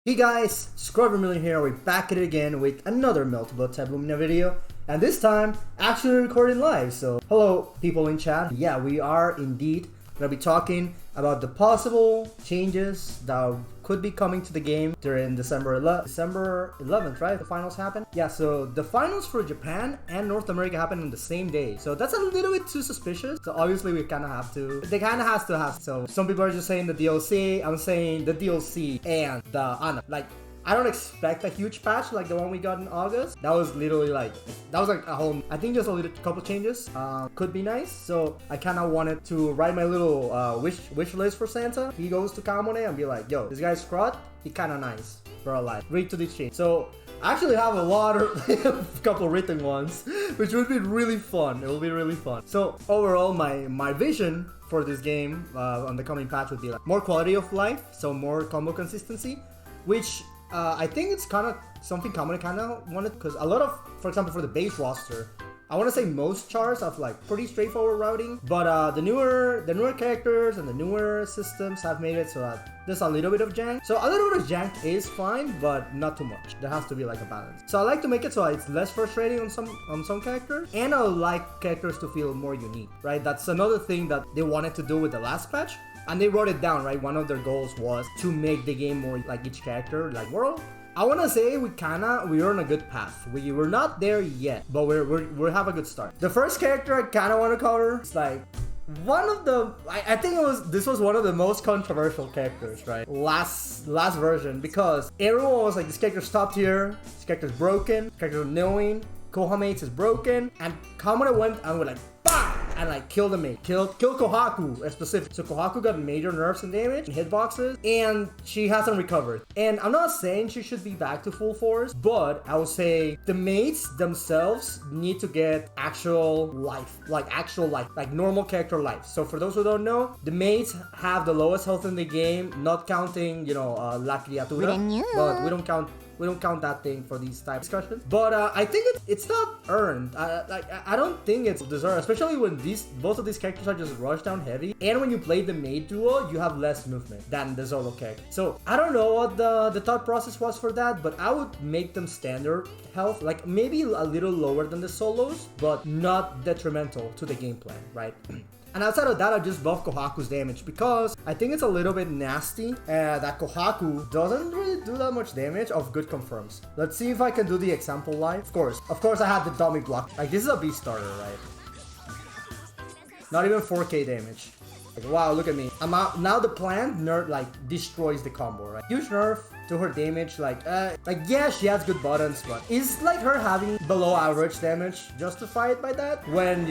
Hey guys, Scrubbermillion here. We're back at it again with another Multiple Tab Lumina video, and this time actually recording live. So hello people in chat. Yeah, we are indeed gonna be talking about the possible changes that could be coming to the game during December 11th, right? The finals happen. Yeah, so the finals for Japan and North America happen on the same day. So that's a little bit too suspicious. So obviously we kind of have to, they kind of has to have. So some people are just saying the DLC. I'm saying the DLC and the Ana. Like, I don't expect a huge patch like the one we got in August. That was literally like, that was like a whole, I think just a little couple changes. Could be nice. So I kind of wanted to write my little wish list for Santa. He goes to Kamone and be like, yo, this guy's Scrot, he kind of nice for a life. Read to this change. So I actually have a lot of a couple written ones, which would be really fun. It will be really fun. So overall, my vision for this game on the coming patch would be like more quality of life, so more combo consistency, which I think it's kind of something Kamone kind of wanted, because a lot of, for example, for the base roster, I want to say most chars have like pretty straightforward routing, but the newer characters and the newer systems have made it so that there's a little bit of jank. So a little bit of jank is fine, but not too much. There has to be like a balance. So I like to make it so it's less frustrating on some characters, and I like characters to feel more unique, right? That's another thing that they wanted to do with the last patch. And they wrote it down, right? One of their goals was to make the game more like each character, like world. I want to say we're on a good path. We're not there yet, but we have a good start. The first character I kind of want to cover is like one of the, I think this was one of the most controversial characters, right? Last version, because everyone was like, this character's top tier, this character's broken, this character's annoying, Kohaku is broken, and Kamone went and we're like, BAM! And like kill the Maid, kill Kohaku specifically. So Kohaku got major nerfs and damage and hitboxes, and she hasn't recovered. And I'm not saying she should be back to full force, but I would say the Maids themselves need to get actual life, like normal character life. So for those who don't know, the Maids have the lowest health in the game, not counting, La Criatura, but we don't count that thing for these type of discussions. But I think it's not earned. I don't think it's deserved, especially when both of these characters are just rush down heavy. And when you play the Maid duo, you have less movement than the solo character. So I don't know what the thought process was for that, but I would make them standard health, like maybe a little lower than the solos, but not detrimental to the gameplay, right? And outside of that, I just buff Kohaku's damage, because I think it's a little bit nasty that Kohaku doesn't really do that much damage of good confirms. Let's see if I can do the example live. Of course I have the dummy block. Like, this is a beast starter, right? Not even 4k damage. Like, wow, look at me. I'm out. Now the plant nerf like destroys the combo, right? Huge nerf to her damage. Like yeah, she has good buttons, but is like her having below average damage justified by that? When,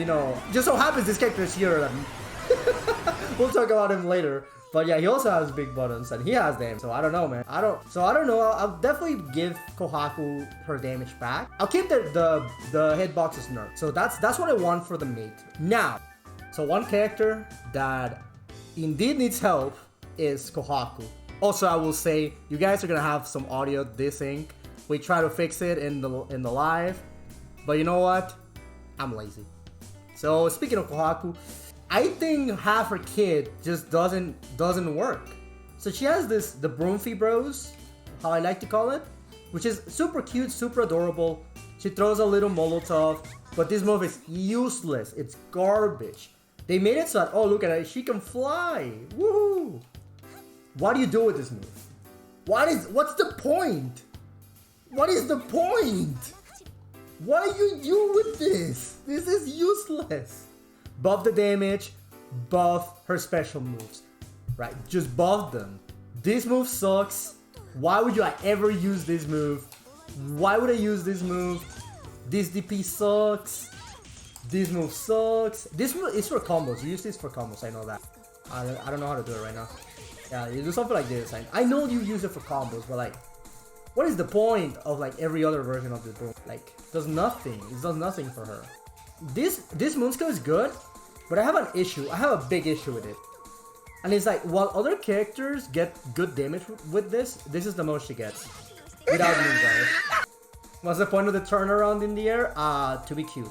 just so happens this character is here. We'll talk about him later. But yeah, he also has big buttons and he has damage. So I don't know, man. I don't know. I'll definitely give Kohaku her damage back. I'll keep the hitboxes nerfed. So that's what I want for the Maid. Now, so one character that indeed needs help is Kohaku. Also, I will say, you guys are gonna have some audio desync. We try to fix it in the live, but you know what? I'm lazy. So speaking of Kohaku, I think half her kit just doesn't work. So she has the Broomfy Bros, how I like to call it, which is super cute, super adorable. She throws a little Molotov, but this move is useless. It's garbage. They made it so that, oh, look at it, she can fly. Woohoo! What do you do with this move? What's the point? What is the point? What do you do with this? This is useless. Buff the damage, buff her special moves, right? Just buff them. This move sucks. Why would I ever use this move? Why would I use this move? This DP sucks. This move sucks. This move is for combos. You use this for combos. I know that. I don't know how to do it right now. Yeah, you do something like this. I know you use it for combos, but like, what is the point of like every other version of this move? Like, does nothing. It does nothing for her. This Moonskill is good, but I have an issue. I have a big issue with it. And it's like, while other characters get good damage with this is the most she gets. Without Moonguard. What's the point of the turnaround in the air? To be cute.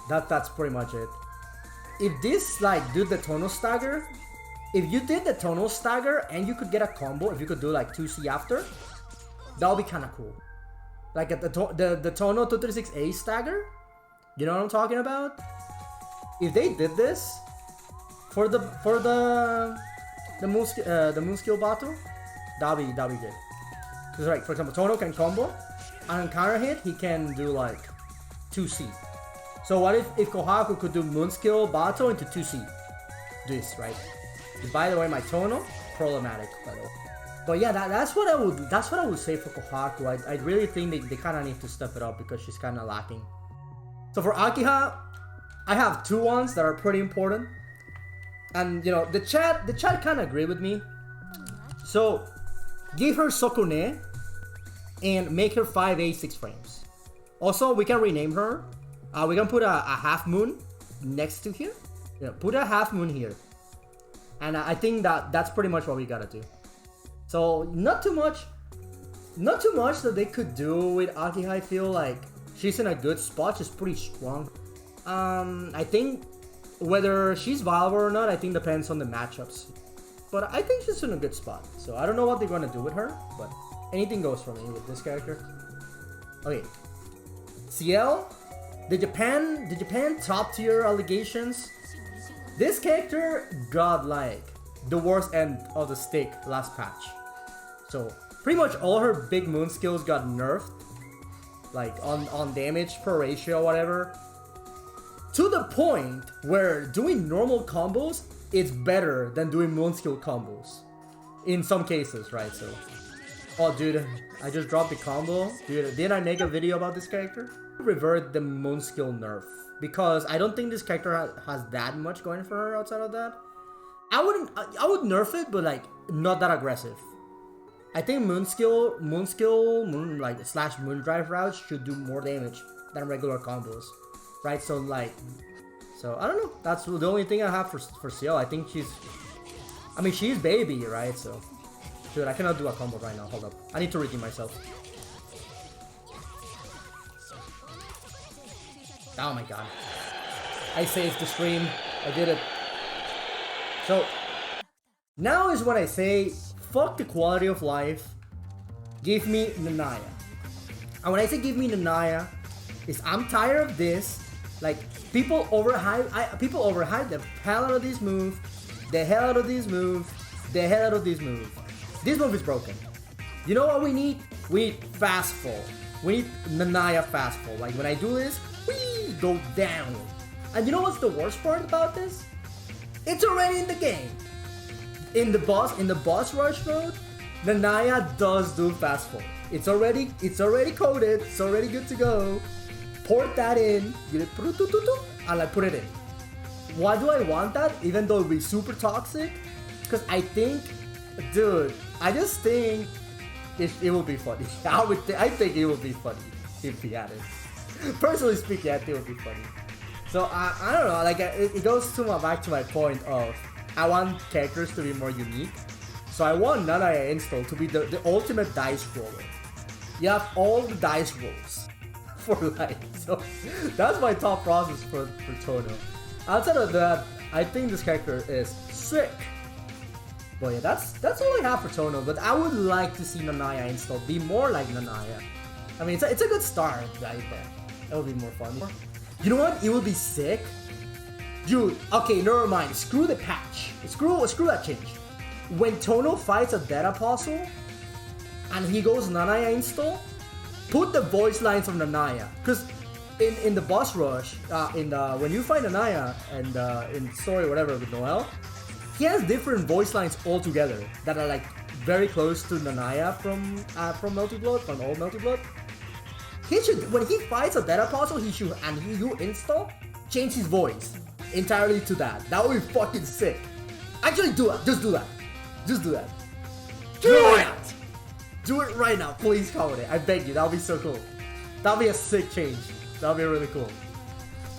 That's pretty much it. If this like did the tonal stagger, if you did the tonal stagger and you could get a combo, if you could do like 2C after, That'll be kind of cool. Like at the Tono 236A stagger. You know what I'm talking about? If they did this for the moon skill battle, that'll be good. Because like for example, Tono can combo, and on counter hit he can do like 2C. So what if Kohaku could do moon skill battle into 2C? This right? By the way, my Tono problematic by the way. But yeah, that's what I would say for Kohaku. I really think they kind of need to step it up because she's kind of lacking. So for Akiha, I have two ones that are pretty important, and you know the chat kind of agree with me. So give her Sokune and make her 5A 6 frames. Also, we can rename her. We can put a half moon next to here. Yeah, put a half moon here, and I think that's pretty much what we gotta do. So not too much that they could do with Akiha. I feel like she's in a good spot. She's pretty strong. I think whether she's viable or not, I think depends on the matchups. But I think she's in a good spot. So I don't know what they're gonna do with her, but anything goes for me with this character. Okay, Ciel, the Japan top tier allegations. This character got like the worst end of the stick last patch. So pretty much all her big moon skills got nerfed, like on damage per ratio or whatever, to the point where doing normal combos is better than doing moon skill combos in some cases, right? So oh dude, I just dropped the combo. Dude, didn't I make a video about this character? Revert the moon skill nerf because I don't think this character has that much going for her outside of that. I would nerf it, but like not that aggressive. I think moon slash moon drive routes should do more damage than regular combos, right? So I don't know. That's the only thing I have for Ciel. I think she's baby, right? So, dude, I cannot do a combo right now. Hold up, I need to redeem myself. Oh my god, I saved the stream. I did it. So now is when I say fuck the quality of life. Give me Nanaya. And when I say give me Nanaya, is I'm tired of this. Like people overhype the hell out of this move, the hell out of this move, the hell out of this move. This move is broken. You know what we need? We need fast fall. We need Nanaya fast fall. Like when I do this, we go down. And you know what's the worst part about this? It's already in the game. In the boss rush mode, Nanaya does do fast fall. It's already coded. It's already good to go. Port that in, and like put it in. Why do I want that? Even though it would be super toxic, because I think, dude, I just think it will be funny. I think it would be funny if he had it. Personally speaking, I think it would be funny. So I don't know. Like it goes back to my point of I want characters to be more unique. So I want Nanaya install to be the ultimate dice roller. You have all the dice rolls for life. So that's my top process for Tono. Outside of that, I think this character is sick. But yeah, that's all I have for Tono. But I would like to see Nanaya install be more like Nanaya. I mean, it's a good start, right? But it would be more fun. You know what? It would be sick. Dude, okay, never mind. Screw the patch. Screw that change. When Tono fights a Dead Apostle and he goes Nanaya install, put the voice lines of Nanaya. Because in the boss rush, when you fight Nanaya and in story whatever with Noel, he has different voice lines altogether that are like very close to Nanaya from Melty from old Melty. He should, when he fights a Dead Apostle, you install, change his voice entirely to that. That would be fucking sick. Actually, do it. Just do that. Just do that. Do it! Do it right now. Please comment it. I beg you. That would be so cool. That would be a sick change. That would be really cool.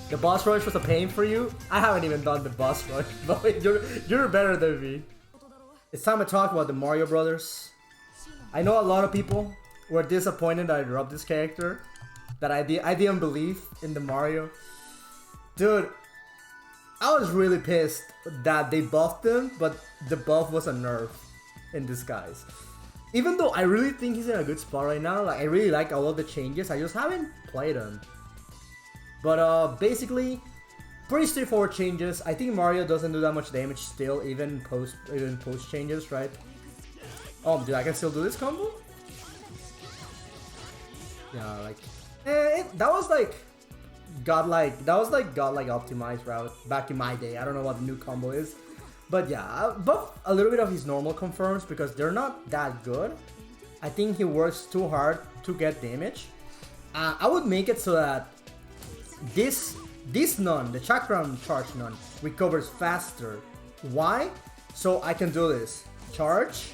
The boss rush was a pain for you? I haven't even done the boss rush, but you're better than me. It's time to talk about the Mario Brothers. I know a lot of people were disappointed that I dropped this character, that I didn't believe in the Mario. Dude, I was really pissed that they buffed him, but the buff was a nerf in disguise. Even though I really think he's in a good spot right now, like I really like all of the changes, I just haven't played him. But basically, pretty straightforward changes. I think Mario doesn't do that much damage still, even post changes, right? Oh, dude, I can still do this combo? Yeah, like that was like godlike optimized route back in my day. I don't know what the new combo is. But yeah, I'll buff a little bit of his normal confirms because they're not that good. I think he works too hard to get damage. I would make it so that this nun, the Chakram charge nun, recovers faster. Why? So I can do this. Charge,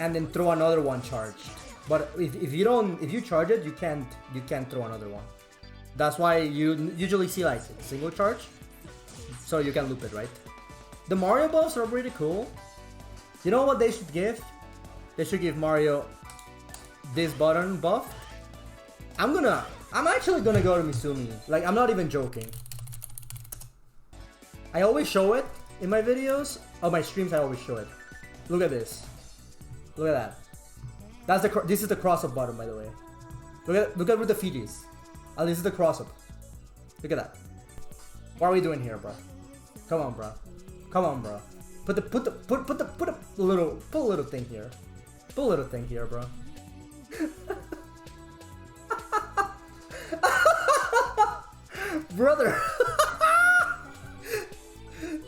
and then throw another one charged. But if you charge it, you can't throw another one. That's why you usually see like single charge. So you can loop it, right? The Mario buffs are pretty cool. You know what they should give? They should give Mario this button buff. I'm actually gonna go to Misumi. Like, I'm not even joking. I always show it in my videos. Oh, my streams I always show it. Look at this. Look at that. This is the cross-up button, by the way. Look at where the feed is. Oh, this is the cross-up. Look at that. What are we doing here, bro? Come on, bro. Come on, bro. Put a little thing here. Put a little thing here, bro. Brother.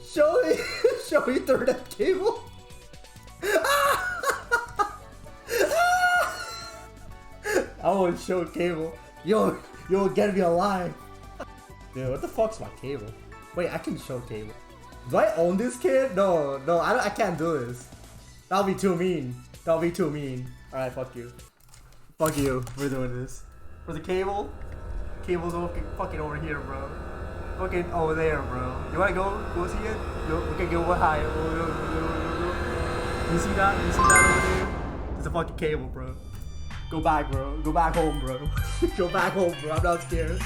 show me through that cable. I won't show cable. Yo, get me alive. Dude, what the fuck's my cable? Wait, I can show cable. Do I own this kid? No, I can't do this. That'll be too mean. Alright, fuck you. Fuck you. We're doing this. For the cable? Cable's fucking over here, bro. Fucking over there, bro. You wanna go see it? We can go higher. You see that? Over there? It's a fucking cable, bro. Go back, bro. Go back home, bro. Go back home, bro. I'm not scared.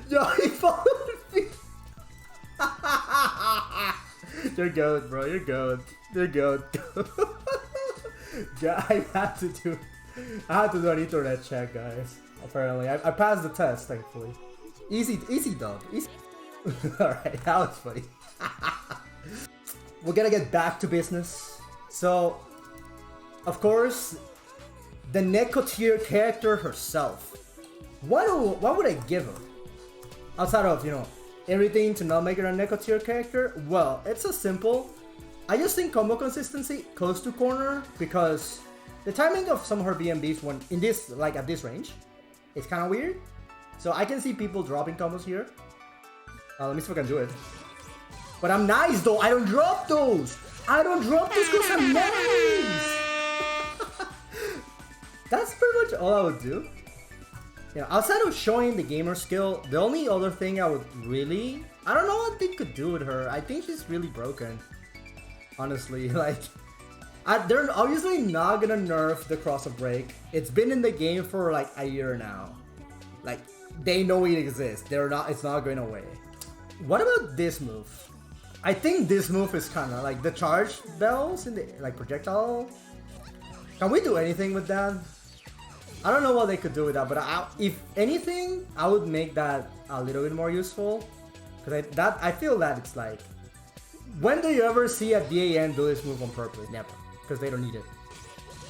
Yo, he followed me. You're good, bro. You're good. Yeah, I had to do an internet check, guys. Apparently, I passed the test, thankfully. Easy dub. Easy. Alright, that was funny. We're gonna get back to business. So, of course, the Necochao character herself. What would I give her? Outside of, everything to not make her a Necochao character? Well, it's so simple. I just think combo consistency close to corner because the timing of some of her BMBs when in this, like at this range, it's kind of weird. So I can see people dropping combos here. Let me see if I can do it. But I'm nice though, I don't drop those! Because I'm nice! That's pretty much all I would do. Outside of showing the gamer skill, the only other thing I would really... I don't know what they could do with her. I think she's really broken. Honestly, like... they're obviously not gonna nerf the cross-up break. It's been in the game for like a year now. Like, they know it exists. It's not going away. What about this move? I think this move is kinda like the charge bells in the like projectile. Can we do anything with that? I don't know what they could do with that, but if anything, I would make that a little bit more useful. Because I feel that it's like... When do you ever see a DAN do this move on purpose? Never. Because they don't need it.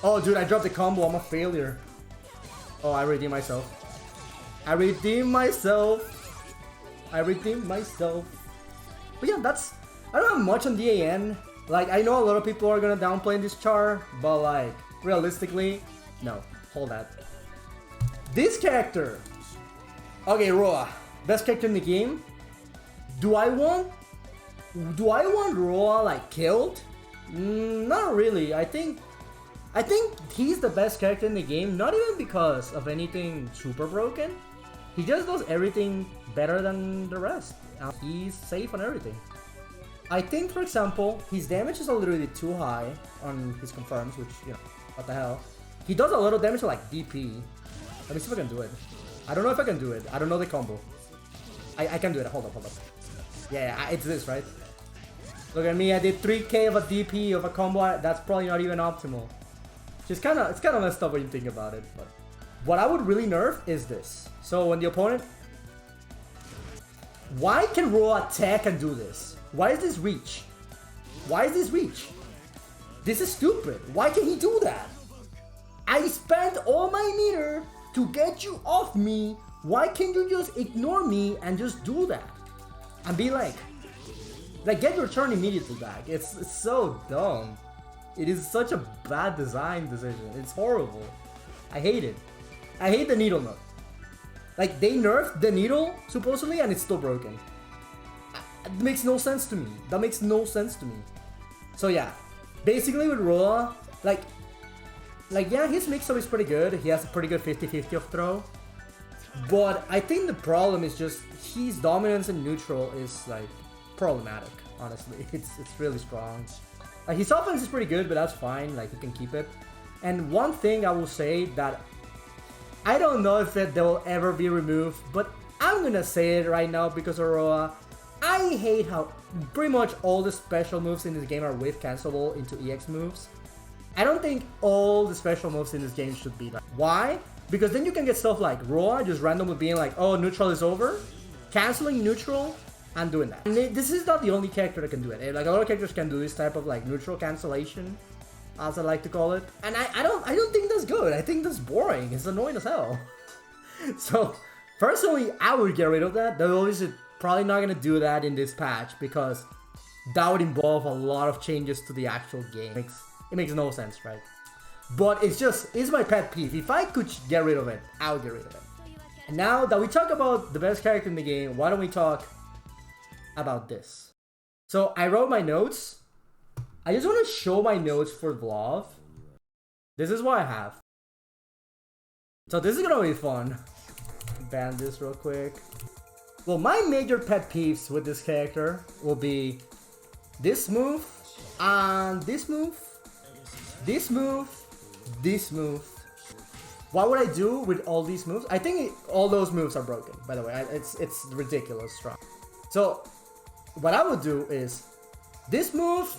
Oh, dude, I dropped the combo. I'm a failure. Oh, I redeemed myself. But yeah, that's... I don't have much on DAN. Like, I know a lot of people are gonna downplay this char, but like, realistically, no. Hold that. This character. Okay, Roa. Best character in the game. Do I want Roa like killed? Not really. I think he's the best character in the game. Not even because of anything super broken. He just does everything better than the rest. He's safe on everything. I think, for example, his damage is a little bit too high on his confirms, which, what the hell. He does a little damage to like DP. Let me see if I can do it. I don't know if I can do it. I don't know the combo. I can do it. Hold up. Yeah, it's this, right? Look at me, I did 3k of a DP of a combo. That's probably not even optimal. It's kind of messed up when you think about it. But what I would really nerf is this. So when the opponent... Why can Roa attack and do this? Why is this reach? Why is this reach? This is stupid. Why can he do that? I spent all my meter to get you off me. Why can't you just ignore me and just do that? And be like get your turn immediately back. It's so dumb. It is such a bad design decision. It's horrible. I hate it. I hate the needle nut. Like, they nerfed the needle, supposedly, and it's still broken. It makes no sense to me. That makes no sense to me. So yeah, basically with Roa, like yeah, his mix-up is pretty good. He has a pretty good 50-50 of throw. But I think the problem is just his dominance in neutral is like problematic, honestly. It's really strong. His offense is pretty good, but that's fine. Like, he can keep it. And one thing I will say that I don't know if they will ever be removed, but I'm gonna say it right now because of Roa. I hate how pretty much all the special moves in this game are wave cancelable into EX moves. I don't think all the special moves in this game should be that. Why? Because then you can get stuff like Roa just randomly being like, oh, neutral is over, canceling neutral, and doing that. And this is not the only character that can do it. Like, a lot of characters can do this type of like neutral cancellation, as I like to call it. And I don't think that's good. I think that's boring. It's annoying as hell. So personally, I would get rid of that. They're obviously probably not gonna do that in this patch because that would involve a lot of changes to the actual game. It makes no sense, right? But it's my pet peeve. If I could get rid of it, I would get rid of it. And now that we talk about the best character in the game, why don't we talk about this? So I wrote my notes. I just want to show my notes for Vlov. This is what I have. So this is gonna be fun. Ban this real quick. Well, my major pet peeves with this character will be this move, and this move, this move, this move. What would I do with all these moves? I think all those moves are broken, by the way. It's ridiculous strong. So what I would do is, this move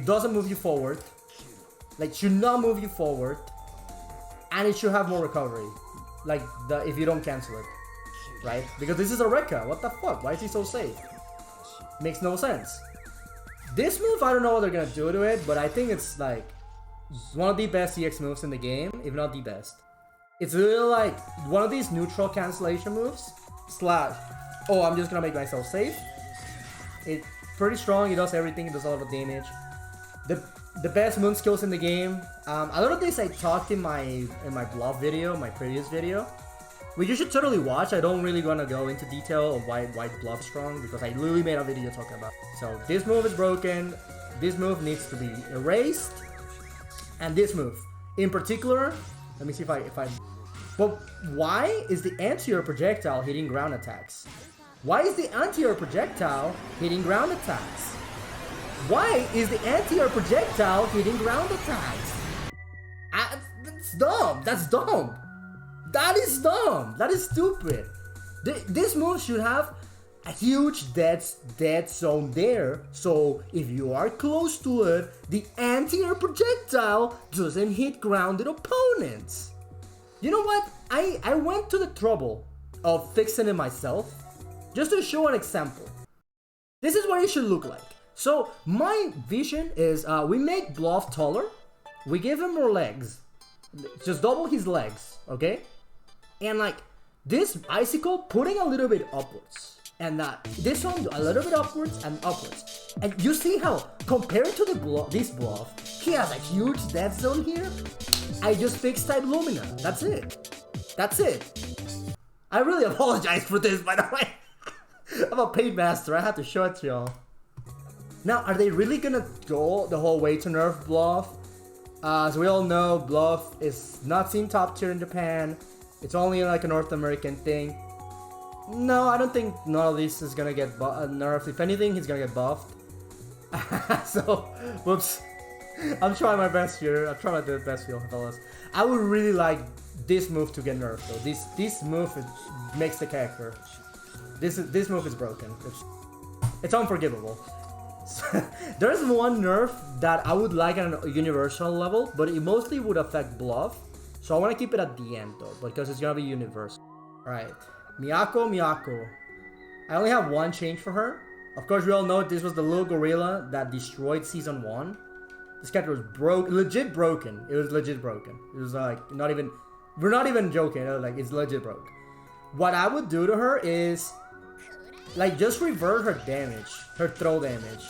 doesn't move you forward. Like, should not move you forward. And it should have more recovery. Like, if you don't cancel it. Right? Because this is a Rekka. What the fuck? Why is he so safe? Makes no sense. This move, I don't know what they're gonna do to it, but I think it's like one of the best EX moves in the game, if not the best. It's really like one of these neutral cancellation moves, slash, oh, I'm just gonna make myself safe. It's pretty strong, it does everything, it does a lot of damage. The best moon skills in the game. A lot of this I talked in my Vlov video, my previous video, which you should totally watch. I don't really want to go into detail of why Vlov is strong, because I literally made a video talking about it. So this move is broken, this move needs to be erased, and this move in particular, let me see if I but why is the anti-air projectile hitting ground attacks? Why is the anti-air projectile hitting ground attacks? Why is the anti-air projectile hitting ground attacks? That's dumb. That's dumb. That is dumb. That is stupid. This move should have a huge dead zone there, so if you are close to it, the anti-air projectile doesn't hit grounded opponents. You know what? I went to the trouble of fixing it myself, just to show an example. This is what it should look like. So my vision is we make Vlov taller, we give him more legs, just double his legs, okay? And like this icicle putting a little bit upwards, and this one a little bit upwards and upwards. And you see how compared to this Vlov, he has a huge death zone here. I just fixed type Lumina. That's it. That's it. I really apologize for this, by the way. I'm a paid master. I have to show it to y'all. Now, are they really gonna go the whole way to nerf Vlov? As we all know, Vlov is not seen top tier in Japan. It's only like a North American thing. No, I don't think none of this is gonna get nerfed. If anything, he's gonna get buffed. So, whoops. I'm trying my best here. I'm trying my best here, fellas. I would really like this move to get nerfed though. This move makes the character. This move is broken. It's unforgivable. There's one nerf that I would like on a universal level, but it mostly would affect Vlov. So I want to keep it at the end though, because it's gonna be universal. Alright, Miyako. I only have one change for her. Of course, we all know this was the little gorilla that destroyed Season 1. This character was legit broken. It was legit broken. It was like, we're not even joking, like it's legit broke. What I would do to her is, like, just revert her damage, her throw damage.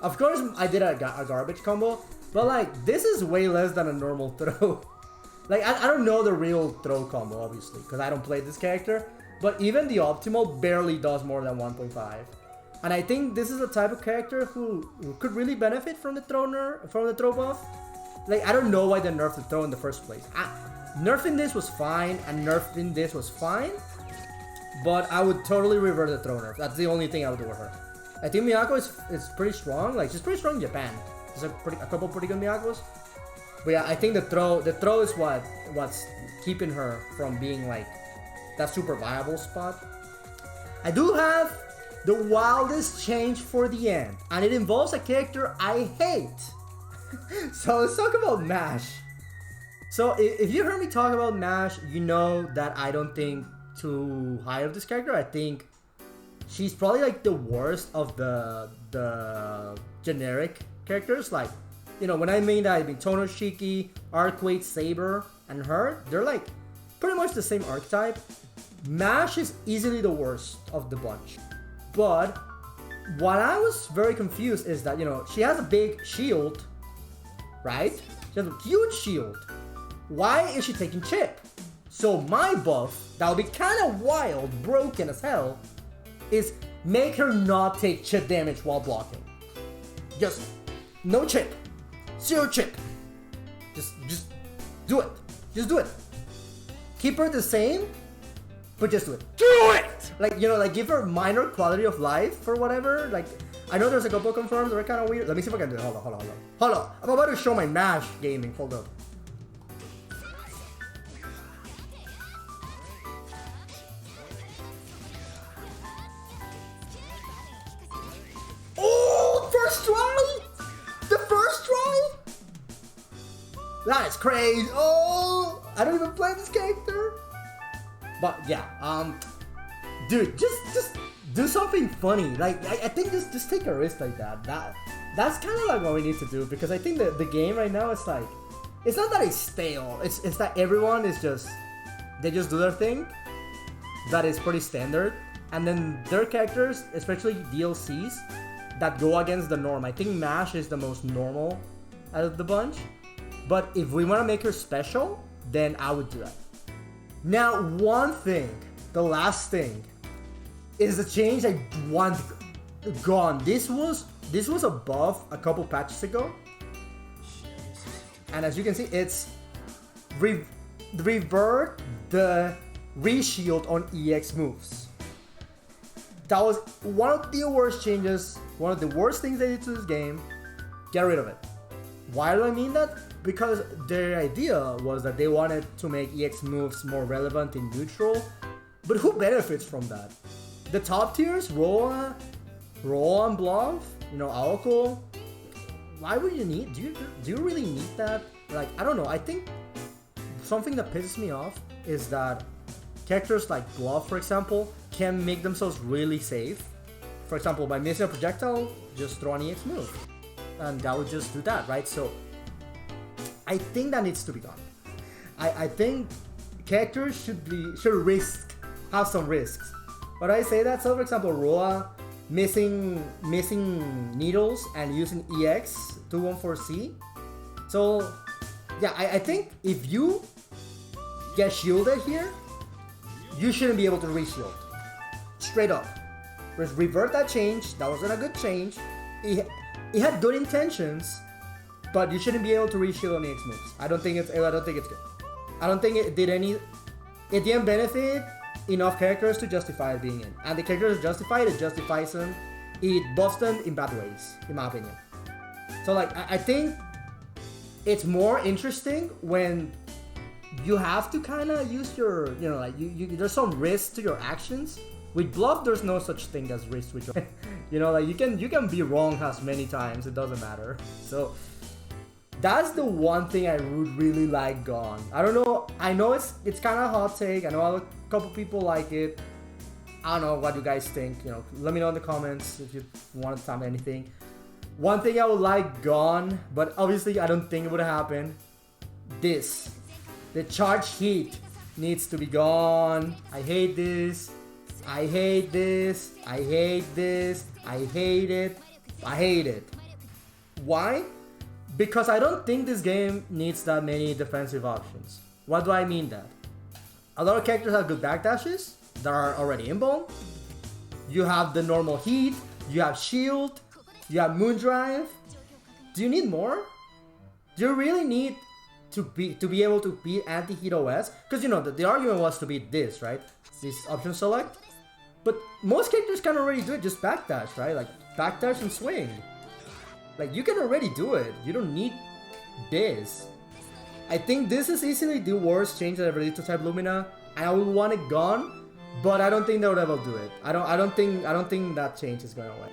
Of course, I did a garbage combo, but like, this is way less than a normal throw. Like, I don't know the real throw combo, obviously, because I don't play this character, but even the optimal barely does more than 1.5. And I think this is a type of character who could really benefit from the throw buff. Like, I don't know why they nerfed the throw in the first place. Nerfing this was fine, and nerfing this was fine, but I would totally revert the throw nerf. That's the only thing I would do with her. I think Miyako is pretty strong. Like, she's pretty strong in Japan. There's a couple pretty good Miyakos. But yeah, I think the throw is what's keeping her from being like that super viable spot. I do have the wildest change for the end, and it involves a character I hate. So let's talk about Mash. So if you heard me talk about Mash, you know that I don't think too high of this character. I think she's probably like the worst of the generic characters. Like, you know, when I mean that, I mean Tonoshiki, Arcquake, Saber, and her. They're like pretty much the same archetype. Mash is easily the worst of the bunch. But what I was very confused is that, you know, she has a big shield, right? She has a huge shield. Why is she taking chip? So my buff, that would be kind of wild, broken as hell, is make her not take chip damage while blocking. Just no chip. Zero chip. Just do it. Just do it. Keep her the same, but just do it. Do it! Like, you know, like give her minor quality of life or whatever. Like, I know there's a couple confirms that are kind of weird. Let me see if I can do it. Hold on. I'm about to show my Mash gaming. Hold up. Oh, first try? The first try? That is crazy. Oh, I don't even play this character. But yeah, dude, just do something funny. Like, I think just take a risk like that. That's kind of like what we need to do, because I think that the game right now is like, it's not that it's stale. It's that everyone is they just do their thing. That is pretty standard, and then their characters, especially DLCs, that go against the norm. I think Mash is the most normal out of the bunch. But if we want to make her special, then I would do that. Now, one thing, the last thing, is the change I want gone. This was a buff a couple patches ago, and as you can see, it's revert the reshield on EX moves. That was one of the worst changes, one of the worst things they did to this game. Get rid of it. Why do I mean that? Because their idea was that they wanted to make EX moves more relevant in neutral, but who benefits from that? The top tiers, Roa and Vlov, you know, Aoko. Why would you need? Do you really need that? Like, I don't know. I think something that pisses me off is that characters like Vlov, for example, can make themselves really safe. For example, by missing a projectile, just throw an EX move, and that would just do that, right? So I think that needs to be gone. I think characters should have some risks. But I say that, so for example, Roa missing needles and using EX 214C. So yeah, I think if you get shielded here, you shouldn't be able to reshield. Straight up. Just revert that change. That wasn't a good change. It had good intentions, but you shouldn't be able to reshield on EX moves. I don't think it's good. I don't think it didn't benefit enough characters to justify it being in. And the characters justified it justifies them. It buffs them in bad ways, in my opinion. So like, I think it's more interesting when you have to kind of use your, you know, like there's some risk to your actions With Vlov, there's no such thing as race switch. You know, like you can be wrong as many times, it doesn't matter. So that's the one thing I would really like gone. I don't know, I know it's kind of hot take. I know a couple people like it. I don't know what you guys think. You know, let me know in the comments if you want to tell me anything. One thing I would like gone, but obviously I don't think it would happen. This, the charge heat needs to be gone. I hate this. I hate this. I hate this. I hate it. I hate it. Why? Because I don't think this game needs that many defensive options. What do I mean that? A lot of characters have good backdashes that are already inbound. You have the normal heat. You have shield. You have Moondrive. Do you need more? Do you really need to be able to beat anti-heat OS? Because you know the argument was to beat this, right? This option select. But most characters can already do it, just backdash, right? Like backdash and swing. Like you can already do it. You don't need this. I think this is easily the worst change that I ever did to Type Lumina, and I would want it gone, but I don't think they would ever do it. I don't think that change is going away.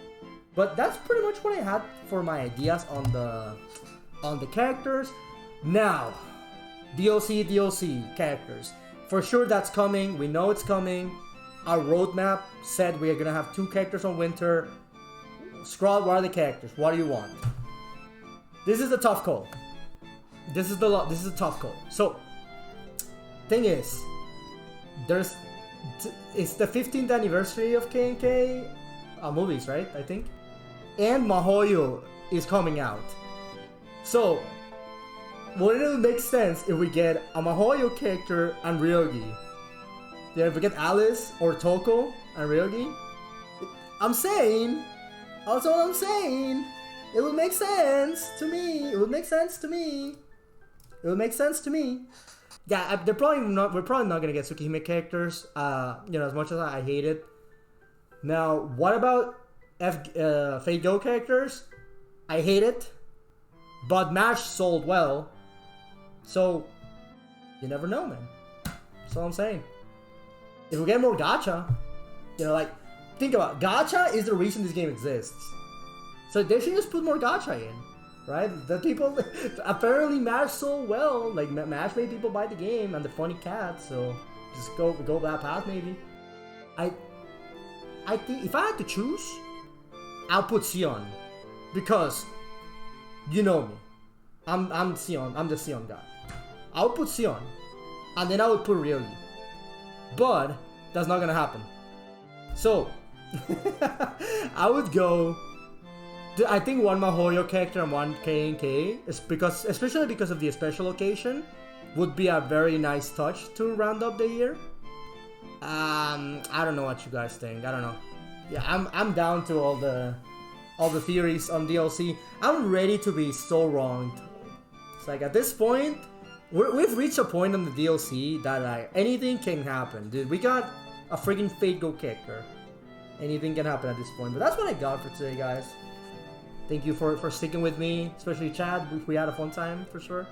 But that's pretty much what I had for my ideas on the characters. Now, DLC characters. For sure that's coming. We know it's coming. Our roadmap said we are gonna have 2 characters on winter. Scroll, what are the characters? What do you want? This is the tough call. This is a tough call. So, thing is, it's the 15th anniversary of K&K movies, right? I think. And Mahoyo is coming out. So, wouldn't it make sense if we get a Mahoyo character and Ryogi? Yeah, if we get Alice or Toko and Ryogi? I'm saying, that's what I'm saying. It would make sense to me. It would make sense to me. It would make sense to me. Yeah, we're probably not gonna get Tsukihime characters. You know, as much as I hate it. Now, what about Fate Go characters? I hate it, but MASH sold well, so you never know, man. That's all I'm saying. If we get more gacha, you know, like think about it. Gacha is the reason this game exists. So they should just put more gacha in, right? The people apparently MASH sold well. Like MASH made people buy the game and the funny cat. So just go that path maybe. I think if I had to choose, I'll put Sion, because you know me. I'm Sion. I'm the Sion guy. I'll put Sion, and then I would put Ryogi. But that's not gonna happen. So I would go. I think one Mahoyo character and one K&K is especially because of the special occasion, would be a very nice touch to round up the year. I don't know what you guys think. I don't know. Yeah, I'm down to all the theories on DLC. I'm ready to be so wrong. It's like at this point, we've reached a point on the DLC that like anything can happen, dude. We got a freaking Fate Go character. Anything can happen at this point. But that's what I got for today, guys. Thank you for sticking with me, especially Chad. We had a fun time for sure.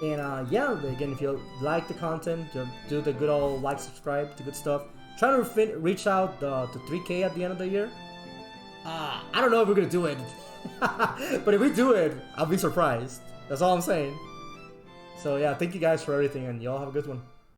And yeah, again, if you like the content, do the good old like, subscribe, the good stuff. Trying to reach out to 3K at the end of the year. I don't know if we're gonna do it, but if we do it, I'll be surprised. That's all I'm saying. So yeah, thank you guys for everything, and y'all have a good one.